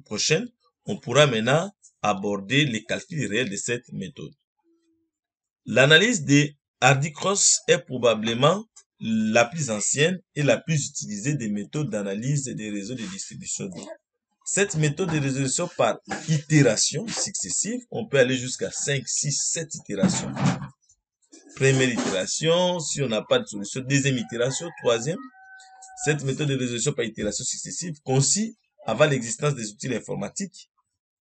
prochaine, on pourra maintenant aborder les calculs réels de cette méthode. L'analyse des Hardy-Cross est probablement la plus ancienne et la plus utilisée des méthodes d'analyse des réseaux de distribution d'eau. Cette méthode de résolution par itération successive, on peut aller jusqu'à 5, 6, 7 itérations. Première itération, si on n'a pas de solution, deuxième itération, troisième. Cette méthode de résolution par itération successive, conçue avant l'existence des outils informatiques,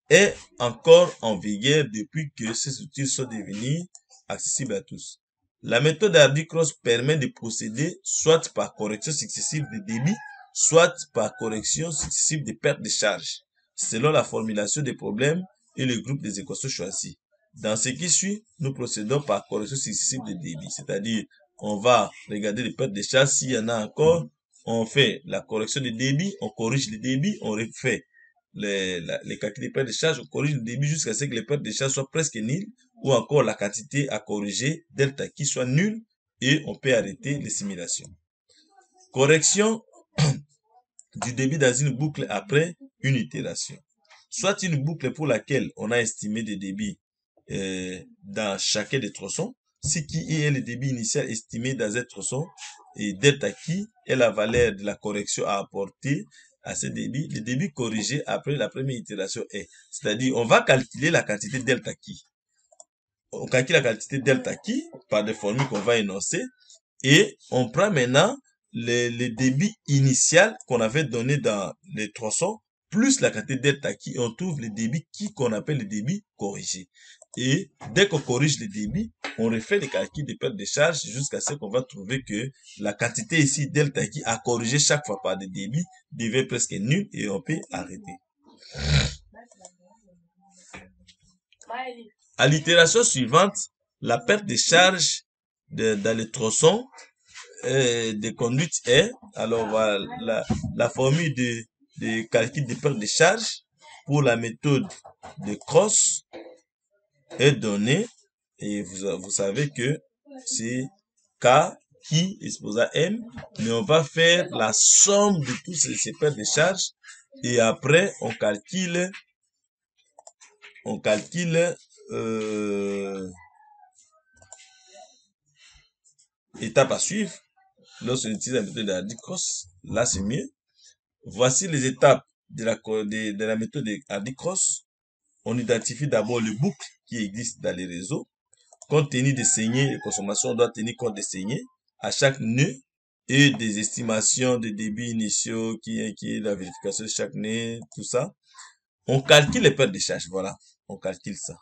est encore en vigueur depuis que ces outils sont devenus accessibles à tous. La méthode Hardy-Cross permet de procéder soit par correction successive de débit, soit par correction successive des pertes de charge, selon la formulation des problèmes et le groupe des équations choisies. Dans ce qui suit, nous procédons par correction successive de débit, c'est-à-dire on va regarder les pertes de charge, s'il y en a encore, on fait la correction de débit, on corrige les débits, on refait les calculs des pertes de charge, on corrige le débit jusqu'à ce que les pertes de charge soient presque nulles, ou encore la quantité à corriger, delta, qui soit nulle, et on peut arrêter les simulations. Correction du débit dans une boucle après une itération. Soit une boucle pour laquelle on a estimé des débits dans chacun des tronçons, ce qui est le débit initial estimé dans un tronçon, et delta qui est la valeur de la correction à apporter à ce débit, le débit corrigé après la première itération est. C'est-à-dire, on va calculer la quantité delta qui. On calcule la quantité delta qui par des formules qu'on va énoncer, et on prend maintenant le débit initial qu'on avait donné dans les tronçons, plus la quantité delta qui, on trouve le débit qui qu'on appelle le débit corrigé. Et dès qu'on corrige le débit, on refait les calculs de perte de charge jusqu'à ce qu'on va trouver que la quantité ici, delta qui, à corriger chaque fois par des débits, devient presque nul et on peut arrêter. À l'itération suivante, la perte de charge dans les tronçons de conduite est, alors voilà, la formule de calcul de perte de charge pour la méthode de Cross est donnée, et vous savez que c'est K qui est supposé à M, mais on va faire la somme de tous ces pertes de charge, et après on calcule étape à suivre. Lorsqu'on utilise la méthode de Hardy-Cross, là c'est mieux. Voici les étapes de la méthode de Hardy-Cross. On identifie d'abord le boucle qui existe dans les réseaux. Compte tenu des saignées, les consommations, on doit tenir compte des saignées à chaque nœud et des estimations de débits initiaux qui est la vérification de chaque nœud, tout ça. On calcule les pertes de charge, voilà. On calcule ça.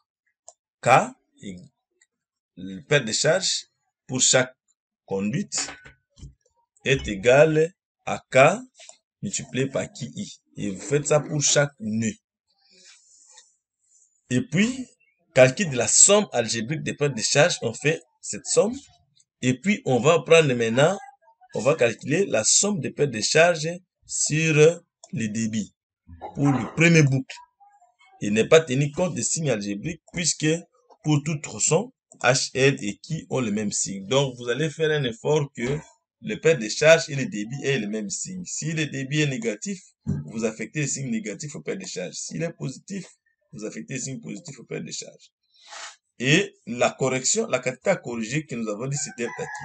K, le perte de charge pour chaque conduite est égal à K multiplié par KI. Et vous faites ça pour chaque nœud. Et puis, calcul de la somme algébrique des pertes de charge, on fait cette somme. Et puis, on va prendre maintenant, on va calculer la somme des pertes de charge sur les débits pour le premier boucle. Il n'est pas tenu compte des signes algébriques puisque pour tout tronçon, HL et qui ont le même signe. Donc, vous allez faire un effort que le perte de charge et le débit aient le même signe. Si le débit est négatif, vous affectez le signe négatif au perte de charge. S'il est positif, vous affectez le signe positif au perte de charge. Et la correction, la quantité à corriger que nous avons dit, c'est delta qui.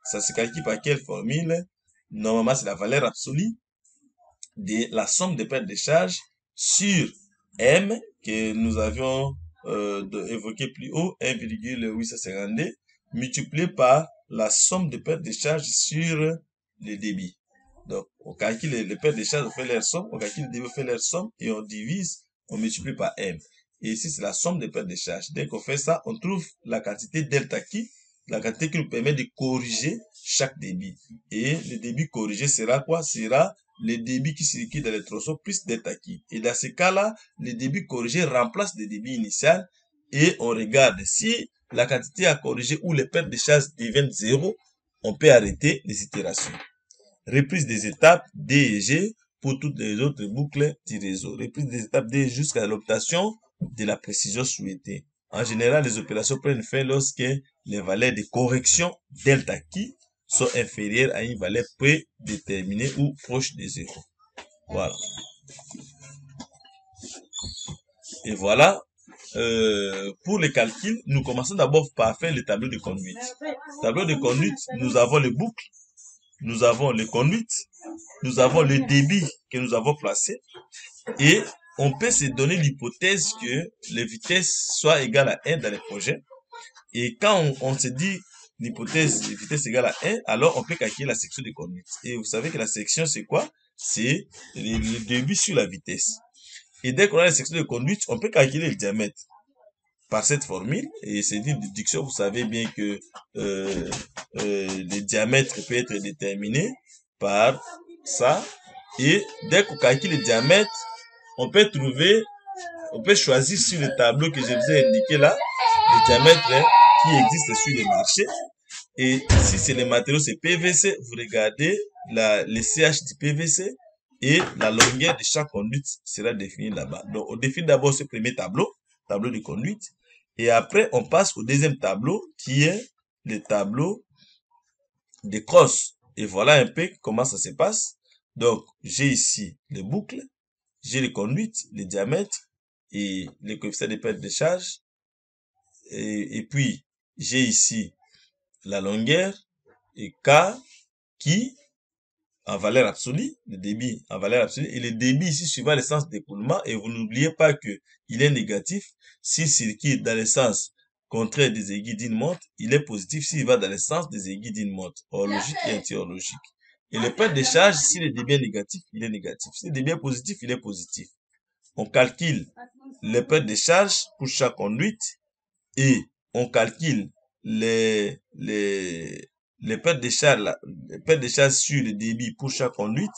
Ça se calcule par quelle formule? Normalement, c'est la valeur absolue de la somme des pertes de charge sur M que nous avions évoqué plus haut, 1,852, multiplié par la somme de pertes de charge sur le débit. Donc, on calcule les pertes de charge, on fait leur somme, on calcule le débit, on fait leur somme, et on divise, on multiplie par M. Et ici, c'est la somme des pertes de charge. Dès qu'on fait ça, on trouve la quantité delta qui, la quantité qui nous permet de corriger chaque débit. Et le débit corrigé sera quoi? Sera le débit qui circule dans les tronçons plus delta qui. Et dans ce cas-là, le débit corrigé remplace le débit initial et on regarde si la quantité à corriger ou les pertes de charge deviennent 0, on peut arrêter les itérations. Reprise des étapes D et G pour toutes les autres boucles du réseau. Reprise des étapes D jusqu'à l'obtention de la précision souhaitée. En général, les opérations prennent fin lorsque les valeurs de correction delta qui sont inférieures à une valeur prédéterminée ou proche de 0. Voilà. Et voilà, pour les calculs, nous commençons d'abord par faire le tableau de conduite. Tableau de conduite, nous avons les boucles, nous avons les conduites, nous avons le débit que nous avons placé et on peut se donner l'hypothèse que les vitesses soient égales à 1 dans les projets. Et quand on se dit l'hypothèse de vitesse égale à 1, alors on peut calculer la section de conduite. Et vous savez que la section, c'est quoi? C'est le débit sur la vitesse. Et dès qu'on a la section de conduite, on peut calculer le diamètre par cette formule. Et c'est une déduction, vous savez bien que le diamètre peut être déterminé par ça. Et dès qu'on calcule le diamètre, on peut choisir sur le tableau que je vous ai indiqué là, le diamètre qui existe sur le marché. Et si c'est les matériaux, c'est PVC, vous regardez le CH du PVC et la longueur de chaque conduite sera définie là-bas. Donc, on définit d'abord ce premier tableau de conduite. Et après, on passe au deuxième tableau qui est le tableau des crosses. Et voilà un peu comment ça se passe. Donc, j'ai ici les boucles, j'ai les conduites, les diamètres et les coefficients de perte de charge. Et puis, j'ai ici la longueur et K qui, en valeur absolue, le débit en valeur absolue, et le débit ici suivant le sens d'écoulement, et vous n'oubliez pas que il est négatif, s'il circule dans le sens contraire des aiguilles d'une montre, il est positif s'il va dans le sens des aiguilles d'une montre, horlogique et anti-horlogique. Et le perte de charge, si le débit est négatif, il est négatif. Si le débit est positif, il est positif. On calcule les pertes de charge pour chaque conduite et on calcule les pertes de charge, les pertes de charge sur le débit pour chaque conduite,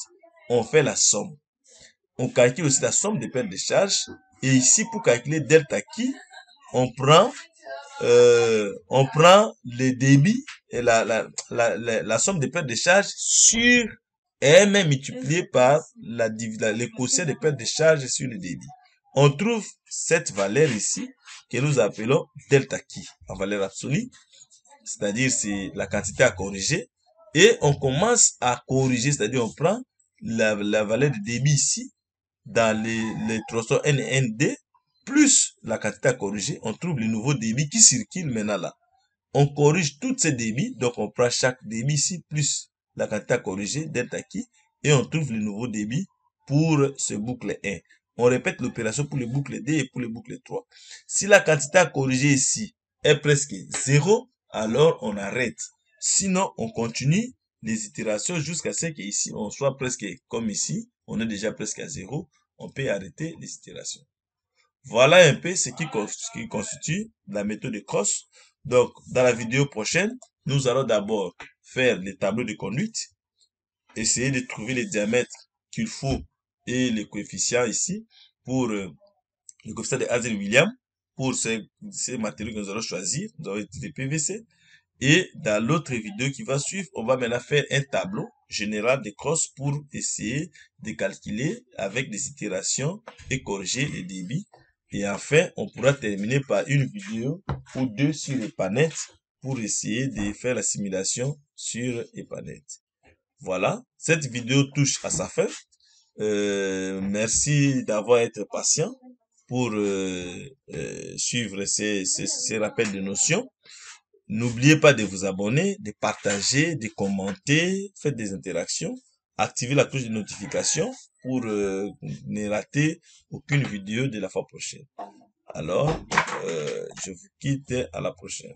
on fait la somme. On calcule aussi la somme des pertes de charge. Et ici, pour calculer delta Q, on prend le débit et la somme des pertes de charge sur M multiplié par le quotient des pertes de charge sur le débit. On trouve cette valeur ici que nous appelons delta Q en valeur absolue, c'est-à-dire c'est la quantité à corriger, et on commence à corriger, c'est-à-dire on prend la valeur de débit ici dans les tronçons NND plus la quantité à corriger, on trouve le nouveau débit qui circule maintenant là. On corrige tous ces débits, donc on prend chaque débit ici plus la quantité à corriger, delta Q, et on trouve le nouveau débit pour ce boucle 1. On répète l'opération pour le boucle 2 et pour le boucle 3. Si la quantité à corriger ici est presque 0, alors on arrête. Sinon, on continue les itérations jusqu'à ce qu'ici, on soit presque comme ici, on est déjà presque à 0, on peut arrêter les itérations. Voilà un peu ce qui constitue la méthode de cross. Donc, dans la vidéo prochaine, nous allons d'abord faire les tableaux de conduite, essayer de trouver les diamètres qu'il faut et les coefficients ici pour le coefficient de Hazel-Williams pour ces matériaux que nous allons choisir. Nous allons utiliser PVC. Et dans l'autre vidéo qui va suivre, on va maintenant faire un tableau général de cross pour essayer de calculer avec des itérations et corriger les débits. Et enfin, on pourra terminer par une vidéo ou deux sur Epanet pour essayer de faire la simulation sur Epanet. Voilà, cette vidéo touche à sa fin. Merci d'avoir été patient pour suivre ces rappels de notions. N'oubliez pas de vous abonner, de partager, de commenter, faites des interactions, activez la cloche de notification pour ne rater aucune vidéo de la fois prochaine. Alors, je vous quitte, à la prochaine.